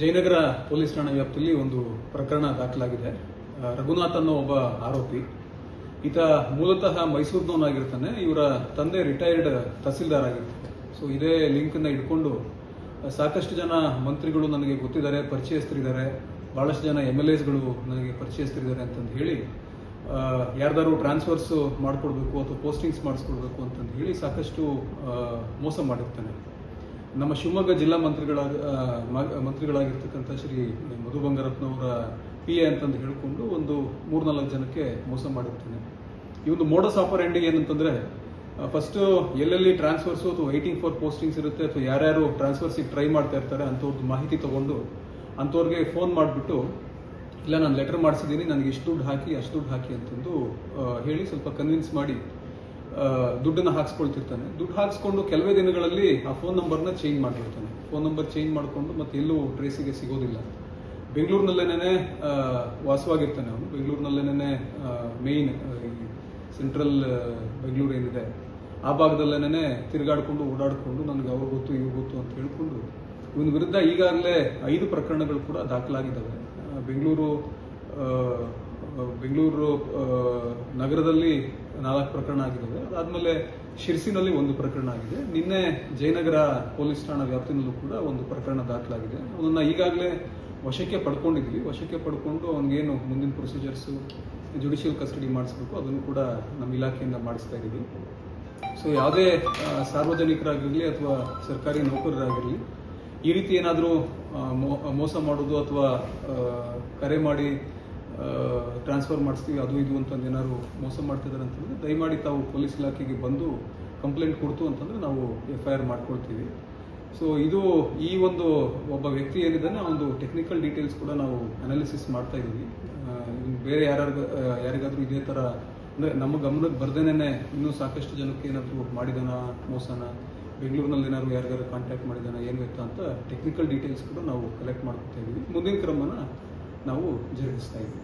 Jayanagar police ಠಾಣಾ ವ್ಯಾಪ್ತಿಯಲ್ಲಿ ಒಂದು ಪ್ರಕರಣ ದಾಖಲಾಗಿದೆ. ರಘುನಾಥ್ ಅನ್ನೋ ಒಬ್ಬ ಆರೋಪಿ. ಈತ ಮೂಲತಃ ಮೈಸೂರಿನವನಾಗಿರ್ತಾನೆ. ಇವರ ತಂದೆ ರಿಟೈರ್ಡ್ ತಹಸೀಲ್ದಾರ್ ಆಗಿರ್ತಾರೆ. ಸೊ ಇದೇ ಲಿಂಕ್ ಅನ್ನ ಇಟ್ಕೊಂಡು ಸಾಕಷ್ಟು ಜನ ಮಂತ್ರಿಗಳು ನನಗೆ ಗೊತ್ತಿದ್ದಾರೆ, ಪರಿಚಯಸ್ಥರಿದ್ದಾರೆ, ಬಹಳಷ್ಟು ಜನ MLAsಗಳು ನನಗೆ ಪರಿಚಯಸ್ಥರಿದ್ದಾರೆ ಅಂತಂದು ಹೇಳಿ ಯಾರ್ದಾರು ಟ್ರಾನ್ಸ್ಫರ್ಸ್ ಮಾಡ್ಕೊಡ್ಬೇಕು ಅಥವಾ ಪೋಸ್ಟಿಂಗ್ಸ್ ಮಾಡಿಸ್ಕೊಡ್ಬೇಕು ಅಂತಂದು ಹೇಳಿ ಸಾಕಷ್ಟು ಮೋಸ ಮಾಡಿರ್ತಾನೆ. ನಮ್ಮ ಶಿವಮೊಗ್ಗ ಜಿಲ್ಲಾ ಮಂತ್ರಿಗಳಾಗಿರ್ತಕ್ಕಂಥ ಶ್ರೀ ಮಧು ಬಂಗಾರಪ್ಪನವರ PA ಅಂತಂದು ಹೇಳಿಕೊಂಡು ಒಂದು 3-4 ಜನಕ್ಕೆ ಮೋಸ ಮಾಡಿರ್ತಾನೆ. ಈ ಒಂದು ಮೋಡಸ್ ಆಪರೆಂಡಿ ಏನಂತಂದ್ರೆ, ಫಸ್ಟ್ ಎಲ್ಲೆಲ್ಲಿ ಟ್ರಾನ್ಸ್ಫರ್ಸ್ ಅಥವಾ ವೈಟಿಂಗ್ ಫಾರ್ ಪೋಸ್ಟಿಂಗ್ಸ್ ಇರುತ್ತೆ ಅಥವಾ ಯಾರ್ಯಾರು ಟ್ರಾನ್ಸ್ಫರ್ಸಿಗೆ ಟ್ರೈ ಮಾಡ್ತಾ ಇರ್ತಾರೆ ಅಂಥವ್ರದ್ದು ಮಾಹಿತಿ ತಗೊಂಡು ಅಂಥವ್ರಿಗೆ ಫೋನ್ ಮಾಡಿಬಿಟ್ಟು, ಇಲ್ಲ ನಾನು ಲೆಟರ್ ಮಾಡಿಸಿದ್ದೀನಿ, ನನಗೆ ಇಷ್ಟು ದುಡ್ಡು ಹಾಕಿ ಅಷ್ಟು ದುಡ್ಡು ಹಾಕಿ ಅಂತಂದು ಹೇಳಿ ಸ್ವಲ್ಪ ಕನ್ವಿನ್ಸ್ ಮಾಡಿ ದುಡ್ಡನ್ನು ಹಾಕ್ಸ್ಕೊಳ್ತಿರ್ತಾನೆ. ದುಡ್ಡು ಹಾಕ್ಸ್ಕೊಂಡು ಕೆಲವೇ ದಿನಗಳಲ್ಲಿ ಆ ಫೋನ್ ನಂಬರ್ನ ಚೇಂಜ್ ಮಾಡಿರ್ತಾನೆ. ಫೋನ್ ನಂಬರ್ ಚೇಂಜ್ ಮಾಡಿಕೊಂಡು ಮತ್ತೆ ಎಲ್ಲೂ ಟ್ರೇಸಿಗೆ ಸಿಗೋದಿಲ್ಲ. ಬೆಂಗಳೂರಿನಲ್ಲೇನೆ ವಾಸವಾಗಿರ್ತಾನೆ ಅವನು. ಬೆಂಗಳೂರಿನಲ್ಲೇನೆ ಮೇಯ್ನ್ ಸೆಂಟ್ರಲ್ ಬೆಂಗಳೂರು ಏನಿದೆ ಆ ಭಾಗದಲ್ಲೇನೆ ತಿರುಗಾಡ್ಕೊಂಡು ಓಡಾಡಿಕೊಂಡು ನನಗೆ ಅವ್ರು ಗೊತ್ತು ಇವ್ರು ಗೊತ್ತು ಅಂತ ಹೇಳ್ಕೊಂಡು ಇವನ ವಿರುದ್ಧ ಈಗಾಗಲೇ 5 ಪ್ರಕರಣಗಳು ಕೂಡ ದಾಖಲಾಗಿದ್ದಾವೆ. ಬೆಂಗಳೂರು ನಗರದಲ್ಲಿ 4 ಪ್ರಕರಣ ಆಗಿದ್ದಾವೆ. ಅದಾದ್ಮೇಲೆ ಶಿರ್ಸಿನಲ್ಲಿ 1 ಪ್ರಕರಣ ಆಗಿದೆ. ನಿನ್ನೆ ಜಯನಗರ ಪೊಲೀಸ್ ಠಾಣಾ ವ್ಯಾಪ್ತಿನಲ್ಲೂ ಕೂಡ 1 ಪ್ರಕರಣ ದಾಖಲಾಗಿದೆ. ಅವನ್ನ ಈಗಾಗಲೇ ವಶಕ್ಕೆ ಪಡ್ಕೊಂಡಿದ್ವಿ. ವಶಕ್ಕೆ ಪಡ್ಕೊಂಡು ಅವನಿಗೇನು ಮುಂದಿನ ಪ್ರೊಸೀಜರ್ಸ್ ಜುಡಿಷಿಯಲ್ ಕಸ್ಟಡಿ ಮಾಡಿಸ್ಬೇಕು ಅದನ್ನು ಕೂಡ ನಮ್ಮ ಇಲಾಖೆಯಿಂದ ಮಾಡಿಸ್ತಾ ಇದ್ದೀವಿ. ಸೊ ಯಾವುದೇ ಸಾರ್ವಜನಿಕರಾಗಿರಲಿ ಅಥವಾ ಸರ್ಕಾರಿ ನೌಕರರಾಗಿರಲಿ ಈ ರೀತಿ ಏನಾದರೂ ಮೋಸ ಮಾಡೋದು ಅಥವಾ ಕರೆ ಮಾಡಿ ಟ್ರಾನ್ಸ್ಫರ್ ಮಾಡಿಸ್ತೀವಿ ಅದು ಇದು ಅಂತಂದು ಏನಾದ್ರು ಮೋಸ ಮಾಡ್ತಿದ್ದಾರೆ ಅಂತಂದ್ರೆ ದಯಮಾಡಿ ತಾವು ಪೊಲೀಸ್ ಇಲಾಖೆಗೆ ಬಂದು ಕಂಪ್ಲೇಂಟ್ ಕೊಡ್ತು ಅಂತಂದ್ರೆ ನಾವು FIR ಮಾಡ್ಕೊಳ್ತೀವಿ. ಸೊ ಇದು ಈ ಒಂದು ಒಬ್ಬ ವ್ಯಕ್ತಿ ಏನಿದ್ದಾನೆ ಆ ಒಂದು ಟೆಕ್ನಿಕಲ್ ಡೀಟೇಲ್ಸ್ ಕೂಡ ನಾವು ಅನಾಲಿಸಿಸ್ ಮಾಡ್ತಾ ಇದ್ದೀವಿ. ಬೇರೆ ಯಾರಿಗಾದ್ರೂ ಇದೇ ಥರ ಅಂದರೆ ನಮ್ಮ ಗಮನಕ್ಕೆ ಬರ್ದೇನೆ ಇನ್ನೂ ಸಾಕಷ್ಟು ಜನಕ್ಕೆ ಏನಾದರೂ ಮಾಡಿದಾನ ಮೋಸನ, ಬೆಂಗಳೂರಿನಲ್ಲಿ ಏನಾದ್ರು ಯಾರಿಗಾರು ಕಾಂಟ್ಯಾಕ್ಟ್ ಮಾಡಿದಾನ ಏನು ವ್ಯಕ್ತ ಅಂತ ಟೆಕ್ನಿಕಲ್ ಡೀಟೇಲ್ಸ್ ಕೂಡ ನಾವು ಕಲೆಕ್ಟ್ ಮಾಡ್ಕೊತಾ ಇದ್ದೀವಿ. ಮುಂದಿನ ಕ್ರಮನ ನಾವು ಜರುಗಿಸ್ತಾ ಇದ್ದೀವಿ.